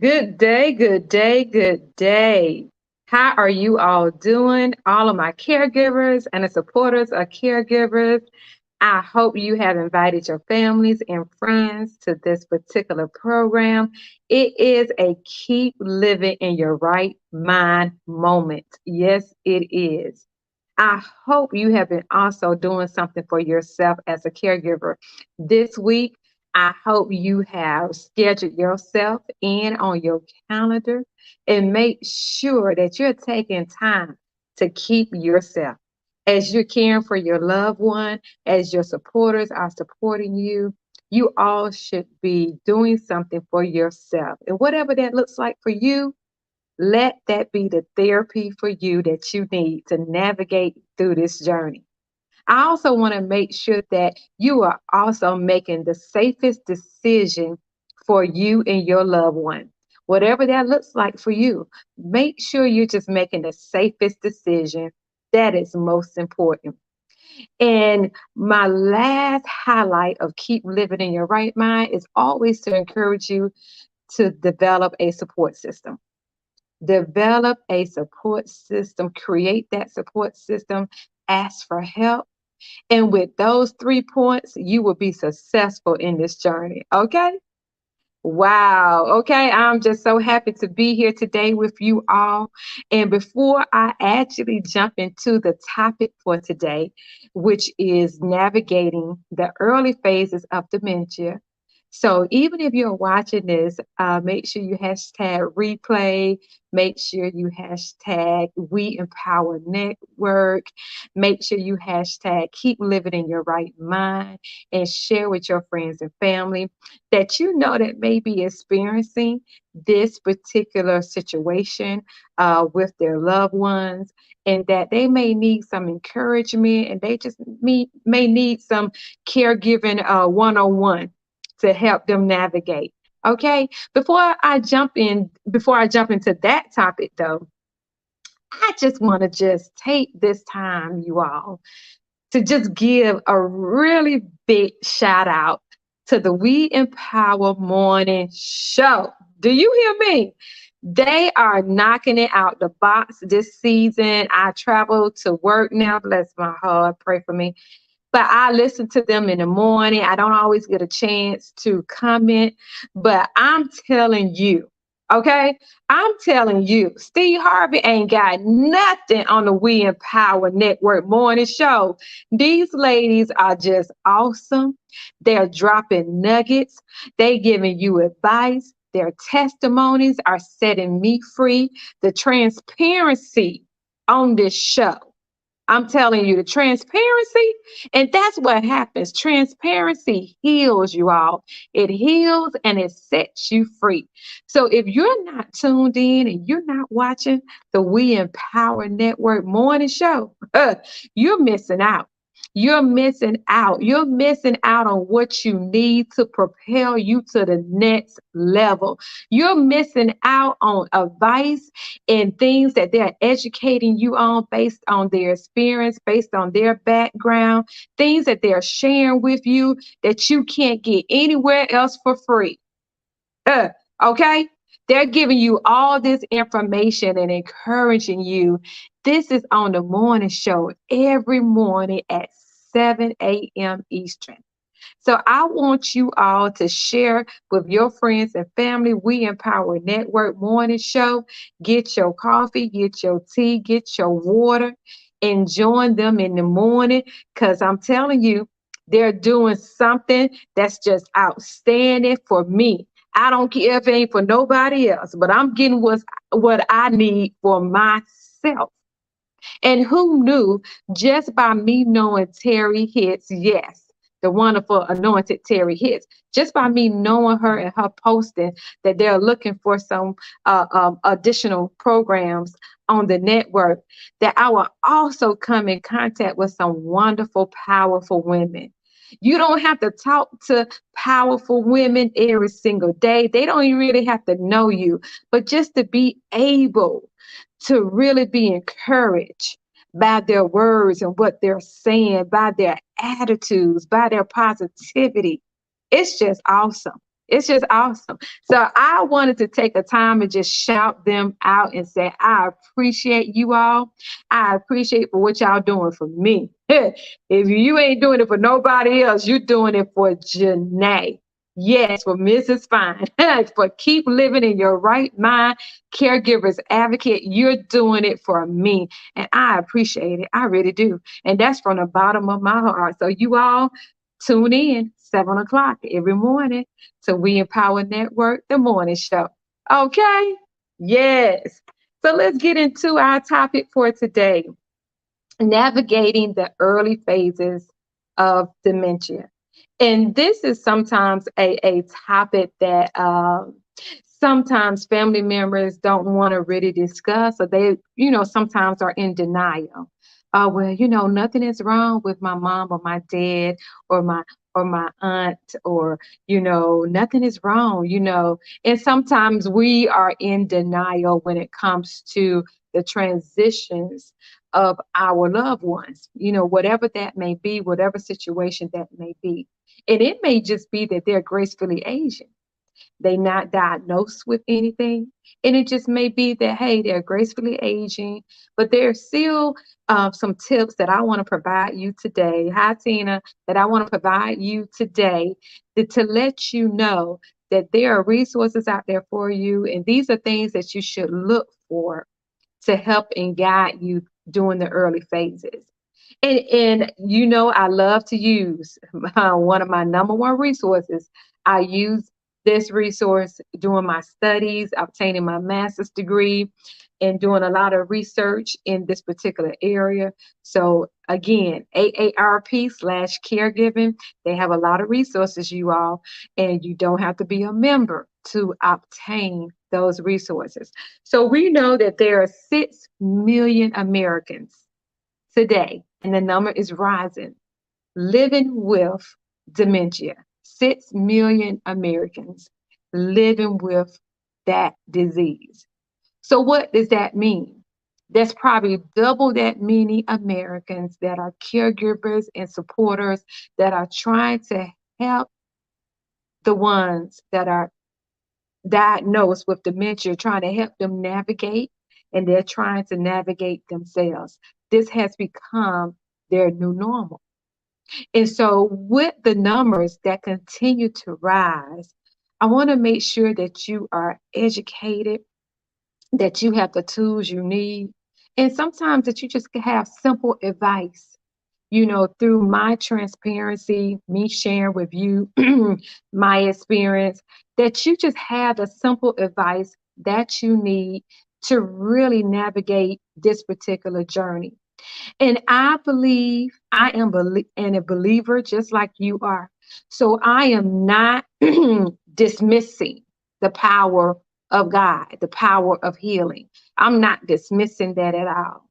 Good day, good day, good day. How are you all doing? All of my caregivers and the supporters of caregivers. I hope you have invited your families and friends to this particular program. It is a keep living in your right mind moment. Yes, it is. I hope you have been also doing something for yourself as a caregiver this week. I hope you have scheduled yourself in on your calendar and make sure that you're taking time to keep yourself. As you're caring for your loved one, as your supporters are supporting you, you all should be doing something for yourself. And whatever that looks like for you, let that be the therapy for you that you need to navigate through this journey. I also want to make sure that you are also making the safest decision for you and your loved one. Whatever that looks like for you, make sure you're just making the safest decision. That is most important. And my last highlight of keep living in your right mind is always to encourage you to develop a support system. Develop a support system, create that support system, ask for help. And with those 3 points, you will be successful in this journey. Okay? Wow. Okay. I'm just so happy to be here today with you all. And before I actually jump into the topic for today, which is navigating the early phases of dementia. So even if you're watching this, make sure you hashtag replay, make sure you hashtag We Empower Network, make sure you hashtag keep living in your right mind and share with your friends and family that you know that may be experiencing this particular situation with their loved ones, and that they may need some encouragement and they just may need some caregiving 101 to help them navigate. Okay, before I jump into that topic though, I just want to just take this time, you all, to just give a really big shout out to the We Empower Morning Show. Do you hear me? They are knocking it out the box this season. I travel to work now. Bless my heart. Pray for me. But I listen to them in the morning. I don't always get a chance to comment, but I'm telling you, okay? I'm telling you, Steve Harvey ain't got nothing on the We Empower Network morning show. These ladies are just awesome. They're dropping nuggets. They giving you advice. Their testimonies are setting me free. The transparency on this show, I'm telling you, the transparency, and that's what happens. Transparency heals you all. It heals and it sets you free. So if you're not tuned in and you're not watching the We Empower Network morning show, you're missing out. You're missing out. You're missing out on what you need to propel you to the next level. You're missing out on advice and things that they're educating you on based on their experience, based on their background, things that they're sharing with you that you can't get anywhere else for free. Uh, okay? They're giving you all this information and encouraging you. This is on the morning show every morning at 7 a.m. Eastern. So I want you all to share with your friends and family. We Empower Network morning show. Get your coffee, get your tea, get your water, and join them in the morning because I'm telling you, they're doing something that's just outstanding for me. I don't care if it ain't for nobody else, but I'm getting what I need for myself. And who knew just by me knowing Terry Hits, yes, the wonderful anointed Terry Hits, just by me knowing her and her posting that they're looking for some additional programs on the network, that I will also come in contact with some wonderful, powerful women. You don't have to talk to powerful women every single day. They don't even really have to know you, but just to be able to really be encouraged by their words and what they're saying, by their attitudes, by their positivity. It's just awesome. It's just awesome. So I wanted to take a time and just shout them out and say, I appreciate you all. I appreciate for what y'all doing for me. If you ain't doing it for nobody else, you're doing it for Janae. Yes, for Mrs. Fine, for keep living in your right mind, caregivers advocate. You're doing it for me, and I appreciate it. I really do, and that's from the bottom of my heart. So you all tune in 7 o'clock every morning to We Empower Network, the morning show. Okay? Yes. So let's get into our topic for today, navigating the early phases of dementia. And this is sometimes a topic that sometimes family members don't want to really discuss, or they, sometimes are in denial. Well, nothing is wrong with my mom or my dad or my aunt, or nothing is wrong. And sometimes we are in denial when it comes to the transitions of our loved ones, whatever that may be, whatever situation that may be. And it may just be that they're gracefully Asian. They not diagnosed with anything. And it just may be that, hey, they're gracefully aging, but there's still some tips that I want to provide you today. Hi, Tina, that I want to provide you today to let you know that there are resources out there for you. And these are things that you should look for to help and guide you during the early phases. And I love to use one of my number one resources. I use this resource during my studies, obtaining my master's degree, and doing a lot of research in this particular area. So again, AARP/caregiving, they have a lot of resources, you all, and you don't have to be a member to obtain those resources. So we know that there are 6 million Americans today, and the number is rising, living with dementia. 6 million Americans living with that disease. So, what does that mean? There's probably double that many Americans that are caregivers and supporters that are trying to help the ones that are diagnosed with dementia, trying to help them navigate, and they're trying to navigate themselves. This has become their new normal. And so, with the numbers that continue to rise, I want to make sure that you are educated, that you have the tools you need, and sometimes that you just can have simple advice. Through my transparency, me sharing with you my experience, that you just have the simple advice that you need to really navigate this particular journey. And I believe I am and a believer just like you are. So I am not dismissing the power of God, the power of healing. I'm not dismissing that at all.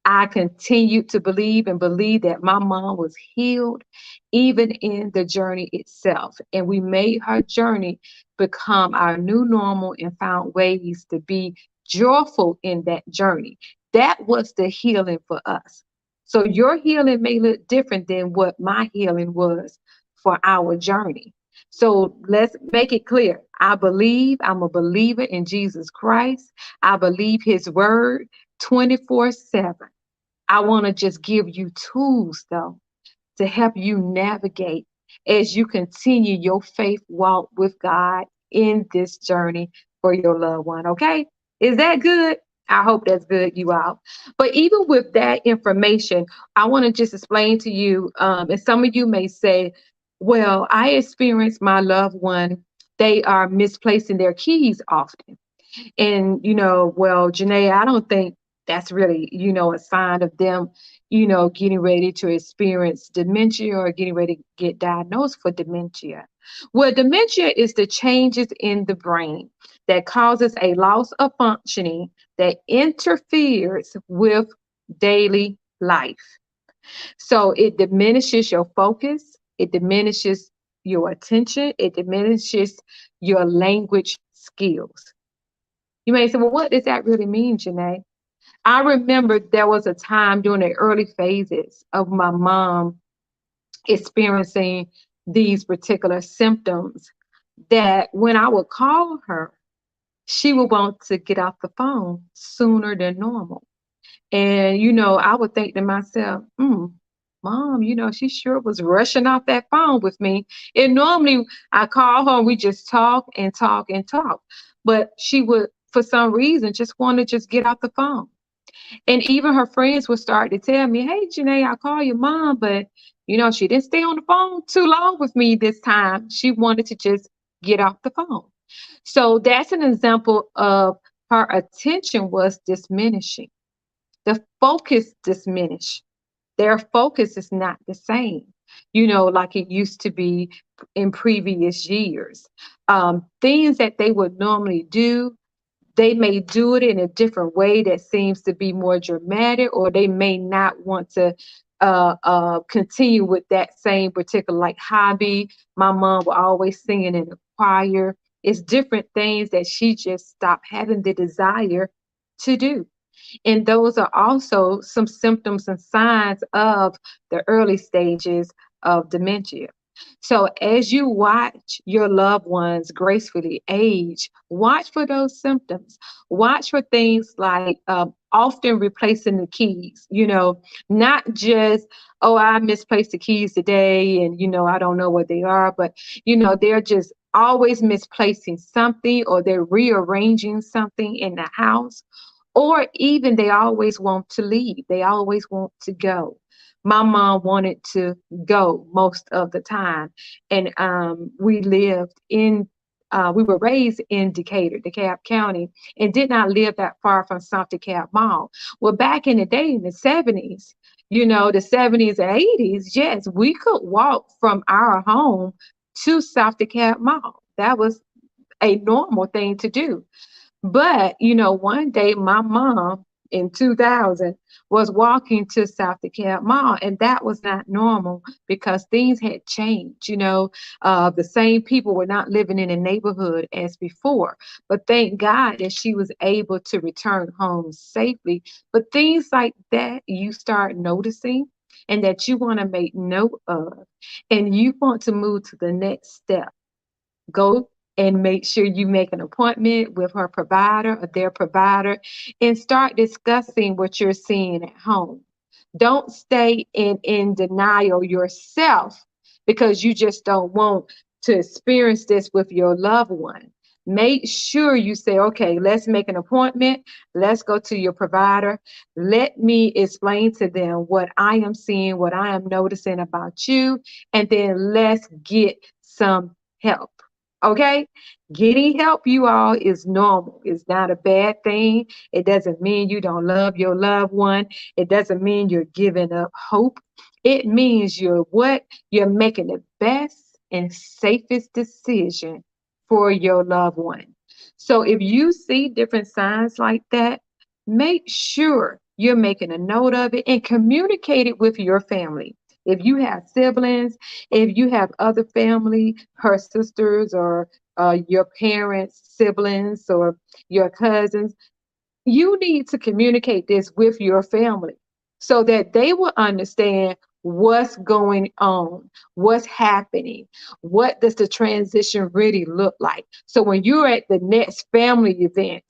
I continue to believe and believe that my mom was healed even in the journey itself. And we made her journey become our new normal and found ways to be joyful in that journey. That was the healing for us. So your healing may look different than what my healing was for our journey. So let's make it clear. I'm a believer in Jesus Christ. I believe his word 24/7. I want to just give you tools, though, to help you navigate as you continue your faith walk with God in this journey for your loved one. Okay? Is that good? I hope that's good, you all. But even with that information, I want to just explain to you, and some of you may say, well, I experienced my loved one, they are misplacing their keys often. And, well, Janae, I don't think that's really, a sign of them, getting ready to experience dementia or getting ready to get diagnosed for dementia. Well, dementia is the changes in the brain that causes a loss of functioning that interferes with daily life. So it diminishes your focus, it diminishes your attention, it diminishes your language skills. You may say, well, what does that really mean, Janae? I remember there was a time during the early phases of my mom experiencing these particular symptoms that when I would call her, she would want to get off the phone sooner than normal. And, I would think to myself, Mom, she sure was rushing off that phone with me. And normally I call her and we just talk and talk and talk. But she would, for some reason, just want to just get off the phone. And even her friends would start to tell me, hey, Janae, I call your mom, but, she didn't stay on the phone too long with me this time. She wanted to just get off the phone. So that's an example of her attention was diminishing. The focus diminished. Their focus is not the same, like it used to be in previous years. Things that they would normally do, they may do it in a different way that seems to be more dramatic, or they may not want to continue with that same particular like hobby. My mom was always singing in the choir. It's different things that she just stopped having the desire to do. And those are also some symptoms and signs of the early stages of dementia. So, as you watch your loved ones gracefully age, watch for those symptoms. Watch for things like often replacing the keys, not just, oh, I misplaced the keys today and, I don't know what they are, but, they're just always misplacing something, or they're rearranging something in the house, or even they always want to leave. They always want to go. My mom wanted to go most of the time. And we were raised in Decatur, DeKalb County, and did not live that far from South DeKalb Mall. Well, back in the day, in the 70s, the 70s and 80s, yes, we could walk from our home to South DeKalb Mall. That was a normal thing to do. But, one day my mom in 2000 was walking to South DeKalb Mall, and that was not normal because things had changed. The same people were not living in a neighborhood as before. But thank God that she was able to return home safely. But things like that you start noticing and that you want to make note of, and you want to move to the next step. Go and make sure you make an appointment with her provider or their provider and start discussing what you're seeing at home. Don't stay in denial yourself because you just don't want to experience this with your loved one. Make sure you say, okay, let's make an appointment. Let's go to your provider. Let me explain to them what I am seeing, what I am noticing about you, and then let's get some help. Okay? Getting help, you all, is normal. It's not a bad thing. It doesn't mean you don't love your loved one. It doesn't mean you're giving up hope. It means you're making the best and safest decision for your loved one. So if you see different signs like that, make sure you're making a note of it and communicate it with your family. If you have siblings, if you have other family, her sisters or your parents, siblings, or your cousins, you need to communicate this with your family so that they will understand what's going on, what's happening, what does the transition really look like. So when you're at the next family event,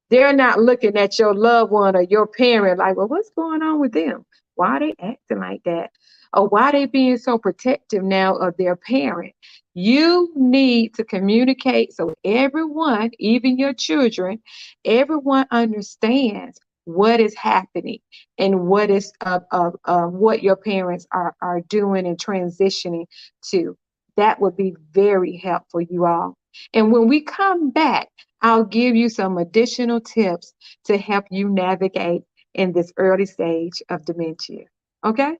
they're not looking at your loved one or your parent like, well, what's going on with them? Why are they acting like that? Or why are they being so protective now of their parent? You need to communicate so everyone, even your children, everyone understands what is happening and what your parents are doing and transitioning to. That would be very helpful, you all. And when we come back, I'll give you some additional tips to help you navigate in this early stage of dementia. Okay?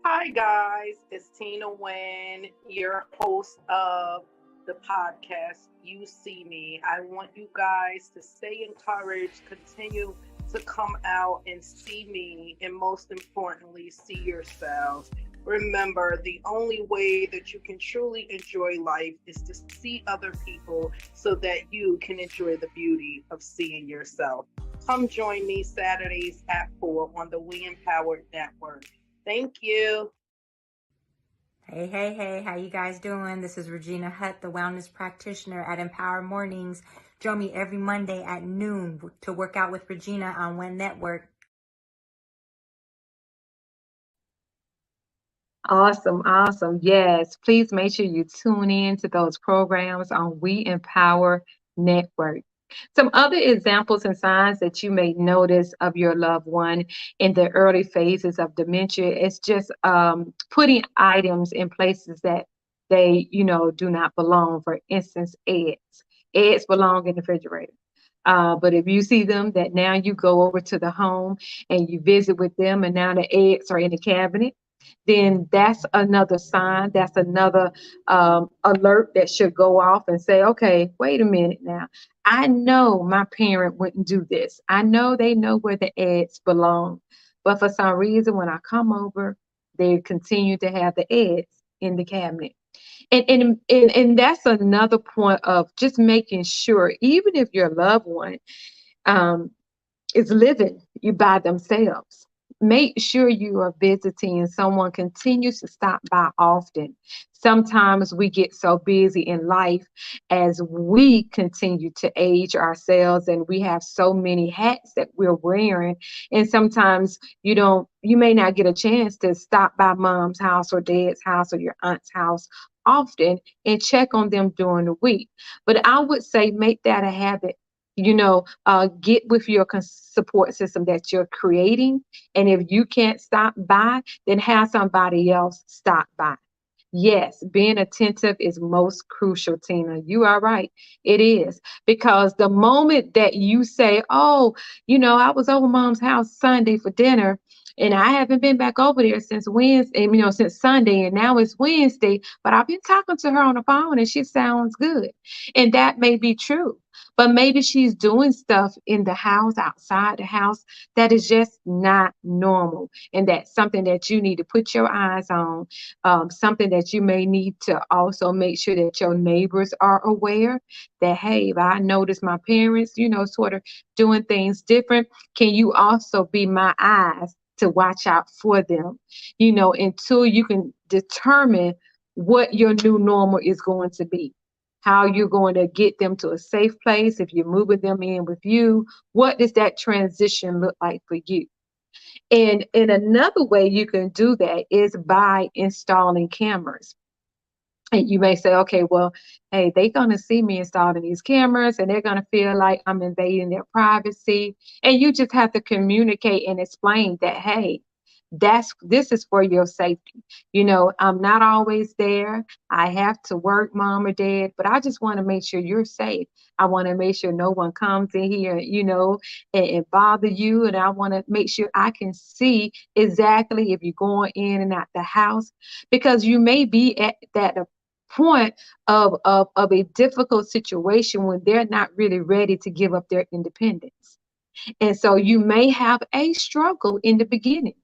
Hi, guys. It's Tina Wen, your host of the podcast, You See Me. I want you guys to stay encouraged, continue to come out and see me, and most importantly, see yourselves. Remember, the only way that you can truly enjoy life is to see other people so that you can enjoy the beauty of seeing yourself. Come join me Saturdays at 4 on the We Empowered Network. Thank you. Hey, hey, hey, how you guys doing? This is Regina Hutt, the wellness practitioner at Empower Mornings. Join me every Monday at noon to work out with Regina on One Network. Awesome, awesome. Yes, please make sure you tune in to those programs on We Empower Network. Some other examples and signs that you may notice of your loved one in the early phases of dementia is just putting items in places that they, do not belong. For instance, eggs. Eggs belong in the refrigerator. But if you see them, that now you go over to the home and you visit with them, and now the eggs are in the cabinet, then that's another sign. That's another alert that should go off and say, okay, wait a minute now. I know my parent wouldn't do this. I know they know where the eggs belong. But for some reason, when I come over, they continue to have the eggs in the cabinet. And that's another point of just making sure, even if your loved one um, is living you by themselves. Make sure you are visiting and someone continues to stop by often. Sometimes we get so busy in life as we continue to age ourselves and we have so many hats that we're wearing. And sometimes you may not get a chance to stop by mom's house or dad's house or your aunt's house often and check on them during the week. But I would say make that a habit. Get with your support system that you're creating. And if you can't stop by, then have somebody else stop by. Yes, being attentive is most crucial, Tina. You are right. It is. Because the moment that you say, oh, I was over mom's house Sunday for dinner and I haven't been back over there since Wednesday, since Sunday, and now it's Wednesday, but I've been talking to her on the phone and she sounds good. And that may be true. But maybe she's doing stuff in the house, outside the house, that is just not normal. And that's something that you need to put your eyes on, something that you may need to also make sure that your neighbors are aware that, hey, if I notice my parents, sort of doing things different, can you also be my eyes to watch out for them, until you can determine what your new normal is going to be, how you're going to get them to a safe place. If you're moving them in with you, what does that transition look like for you? And another way you can do that is by installing cameras. And you may say, okay, well, hey, they're going to see me installing these cameras and they're going to feel like I'm invading their privacy. And you just have to communicate and explain that, hey, this is for your safety. I'm not always there. I have to work, mom or dad, but I just want to make sure you're safe. I want to make sure no one comes in here, and bother you. And I want to make sure I can see exactly if you're going in and out the house, because you may be at that point of a difficult situation when they're not really ready to give up their independence. And so you may have a struggle in the beginning.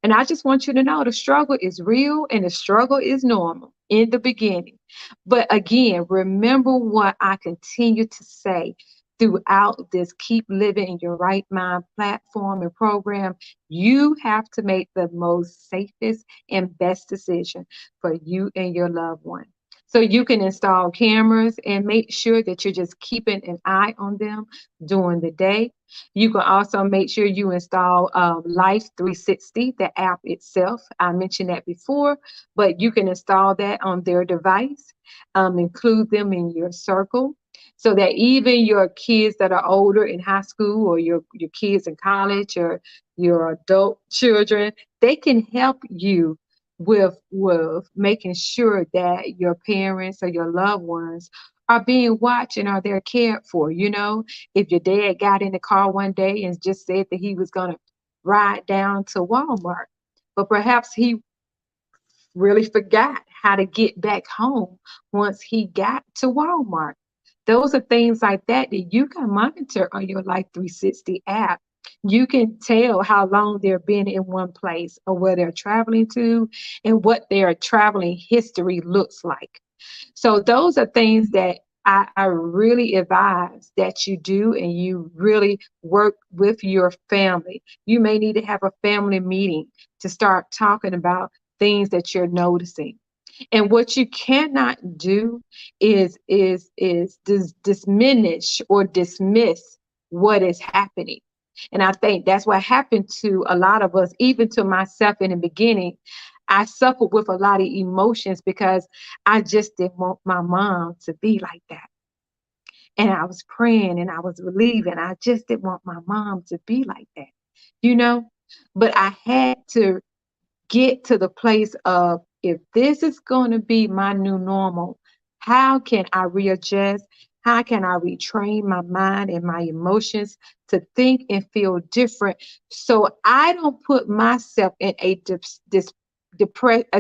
And I just want you to know the struggle is real and the struggle is normal in the beginning. But again, remember what I continue to say throughout this Keep Living in Your Right Mind platform and program. You have to make the most safest and best decision for you and your loved one. So you can install cameras and make sure that you're just keeping an eye on them during the day. You can also make sure you install Life 360, the app itself. I mentioned that before, but you can install that on their device, include them in your circle so that even your kids that are older in high school or your kids in college or your adult children, they can help you with making sure that your parents or your loved ones are being watched and are they cared for. If your dad got in the car one day and just said that he was going to ride down to Walmart, but perhaps he really forgot how to get back home once he got to Walmart. Those are things like that that you can monitor on your Life 360 app. You can tell how long they've been in one place or where they're traveling to and what their traveling history looks like. So those are things that I really advise that you do and you really work with your family. You may need to have a family meeting to start talking about things that you're noticing. And what you cannot do is diminish or dismiss what is happening. And I think that's what happened to a lot of us, even to myself in the beginning. I suffered with a lot of emotions because I just didn't want my mom to be like that. And I was praying and I was believing. I just didn't want my mom to be like that, you know? But I had to get to the place of, if this is going to be my new normal, how can I readjust? How can I retrain my mind and my emotions to think and feel different so I don't put myself in a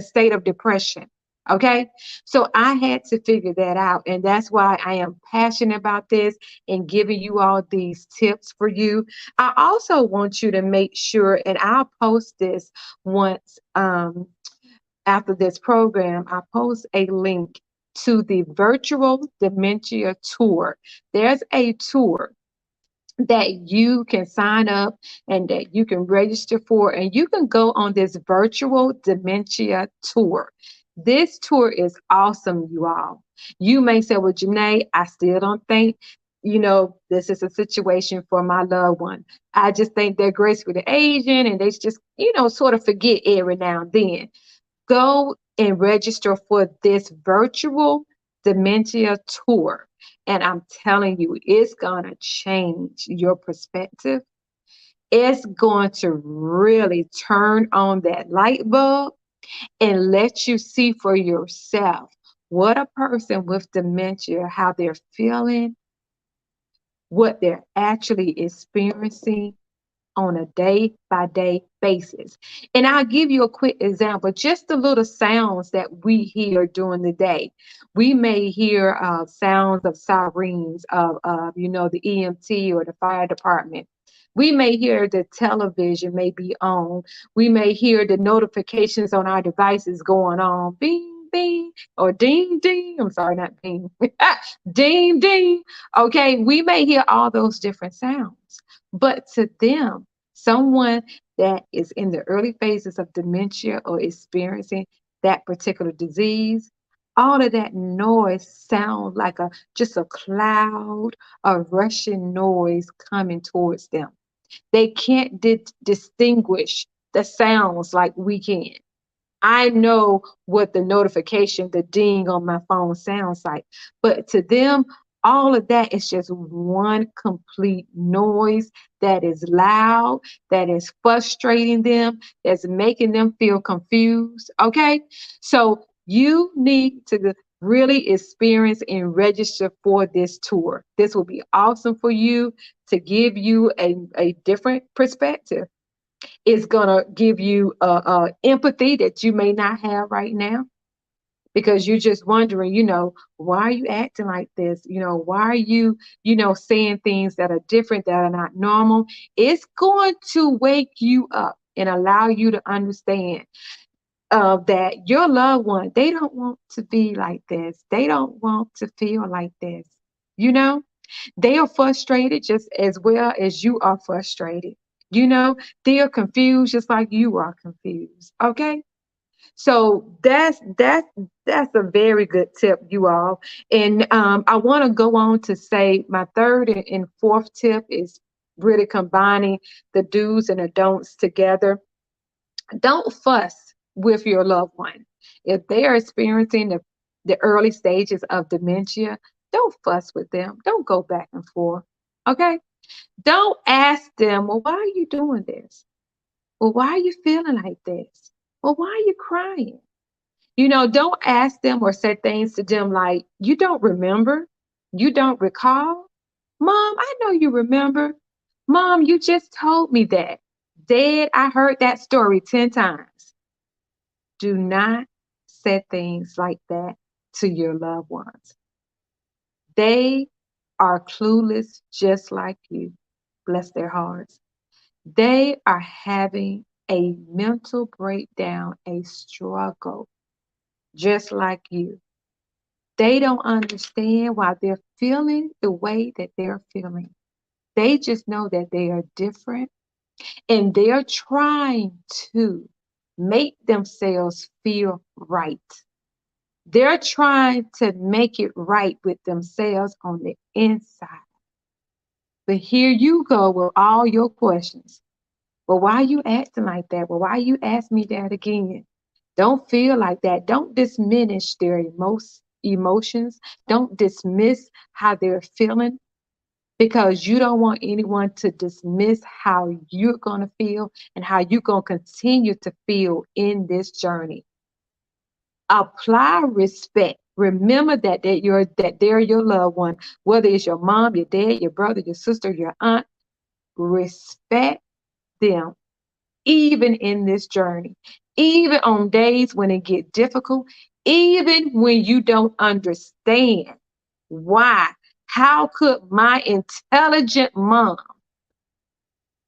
state of depression? Okay. So I had to figure that out. And that's why I am passionate about this and giving you all these tips for you. I also want you to make sure, and I'll post this once after this program, I post a link to the virtual dementia tour. There's a tour that you can sign up and that you can register for, and you can go on this virtual dementia tour. This tour is awesome, you all. You may say, well, Janae, I still don't think, this is a situation for my loved one. I just think they're gracefully Asian and they just, sort of forget every now and then. Go and register for this virtual dementia tour. And I'm telling you, it's going to change your perspective. It's going to really turn on that light bulb and let you see for yourself what a person with dementia, how they're feeling, what they're actually experiencing on a day by day basis. And I'll give you a quick example, just the little sounds that we hear during the day. We may hear sounds of sirens, of the EMT or the fire department. We may hear the television may be on. We may hear the notifications on our devices going on, bing, bing, or ding, ding. I'm sorry, not bing, ding, ding. Okay, we may hear all those different sounds, but to them, someone that is in the early phases of dementia or experiencing that particular disease, all of that noise sounds like just a cloud of rushing noise coming towards them. They can't distinguish the sounds like we can. I know what the notification, the ding on my phone sounds like. But to them, all of that is just one complete noise that is loud, that is frustrating them, that's making them feel confused. Okay. So you need to really experience and register for this tour. This will be awesome for you to give you a different perspective. It's going to give you empathy that you may not have right now because you're just wondering, why are you acting like this? Why are you, saying things that are different, that are not normal? It's going to wake you up and allow you to understand that your loved one, they don't want to be like this. They don't want to feel like this. You know, they are frustrated just as well as you are frustrated. You know, they are confused just like you are confused. Okay. So that's a very good tip, you all. And I want to go on to say my third and fourth tip is really combining the do's and the don'ts together. Don't fuss with your loved one. If they are experiencing the early stages of dementia, don't fuss with them. Don't go back and forth. Okay? Don't ask them, well, why are you doing this? Well, why are you feeling like this? Well, why are you crying? Don't ask them or say things to them like, you don't remember? You don't recall? Mom, I know you remember. Mom, you just told me that. Dad, I heard that story 10 times. Do not say things like that to your loved ones. They are clueless just like you. Bless their hearts. They are having a mental breakdown, a struggle, just like you. They don't understand why they're feeling the way that they're feeling. They just know that they are different and they're trying to make themselves feel right. They're trying to make it right with themselves on the inside. But here you go with all your questions. Well, why are you acting like that? Well, why you ask me that again? Don't feel like that. Don't diminish their emotions. Don't dismiss how they're feeling because you don't want anyone to dismiss how you're going to feel and how you're going to continue to feel in this journey. Apply respect. Remember that they're your loved one, whether it's your mom, your dad, your brother, your sister, your aunt. Respect them, even in this journey, even on days when it get difficult, even when you don't understand why. How could my intelligent mom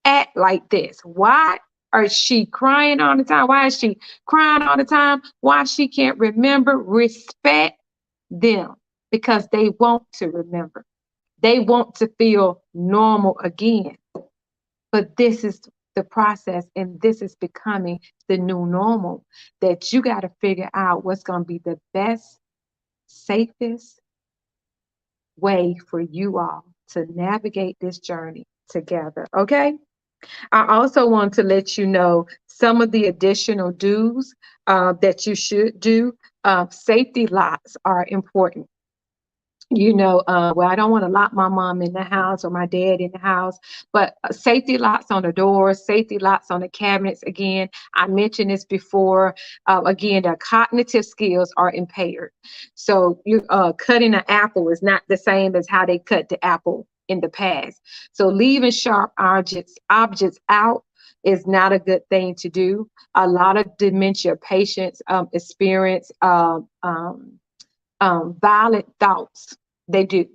act like this? Why is she crying all the time? Why is she crying all the time? Why she can't remember? Respect them because they want to remember. They want to feel normal again. But this is the process, and this is becoming the new normal that you got to figure out what's going to be the best, safest way for you all to navigate this journey together. Okay. I also want to let you know some of the additional do's that you should do. Safety locks are important. Well, I don't want to lock my mom in the house or my dad in the house, but safety locks on the doors, safety locks on the cabinets. Again, I mentioned this before. Again, their cognitive skills are impaired. So you cutting an apple is not the same as how they cut the apple in the past. So leaving sharp objects out is not a good thing to do. A lot of dementia patients experience violent thoughts. They do.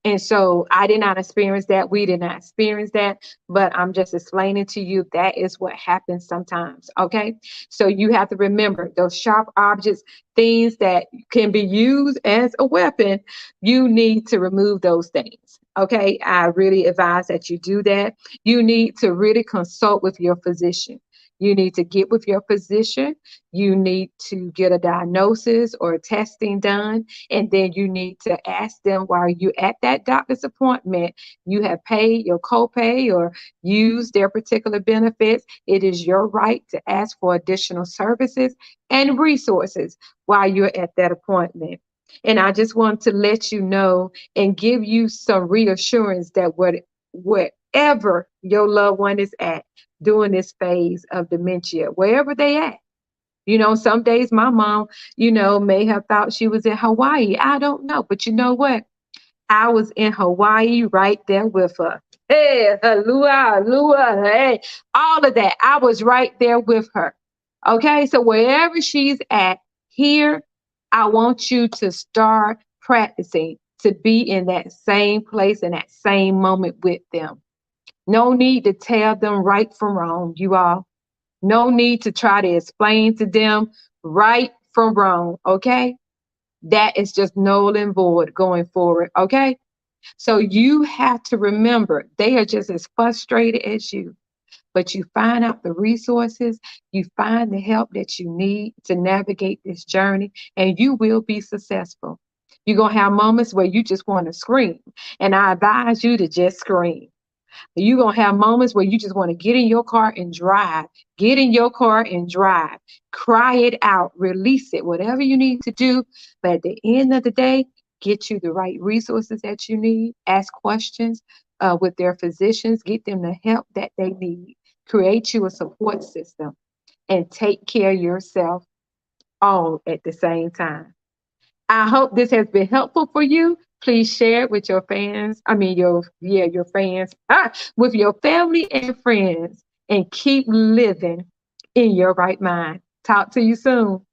And so I did not experience that. We did not experience that. But I'm just explaining to you that is what happens sometimes. Okay. So you have to remember those sharp objects, things that can be used as a weapon, you need to remove those things. Okay. I really advise that you do that. You need to really consult with your physician. You need to get with your physician. You need to get a diagnosis or testing done. And then you need to ask them while you're at that doctor's appointment, you have paid your copay or used their particular benefits. It is your right to ask for additional services and resources while you're at that appointment. And I just want to let you know and give you some reassurance that wherever your loved one is at during this phase of dementia, wherever they at, some days my mom, may have thought she was in Hawaii. I don't know. But you know what? I was in Hawaii right there with her. Hey, halua, halua, hey, all of that. I was right there with her. Okay. So wherever she's at here, I want you to start practicing to be in that same place in that same moment with them. No need to tell them right from wrong, you all. No need to try to explain to them right from wrong, okay? That is just null and void going forward, okay? So you have to remember they are just as frustrated as you, but you find out the resources, you find the help that you need to navigate this journey, and you will be successful. You're going to have moments where you just want to scream, and I advise you to just scream. You're going to have moments where you just want to get in your car and drive. Get in your car and drive. Cry it out. Release it. Whatever you need to do. But at the end of the day, get you the right resources that you need. Ask questions with their physicians. Get them the help that they need. Create you a support system and take care of yourself all at the same time. I hope this has been helpful for you. Please share it with your fans. Your fans, with your family and friends, and keep living in your right mind. Talk to you soon.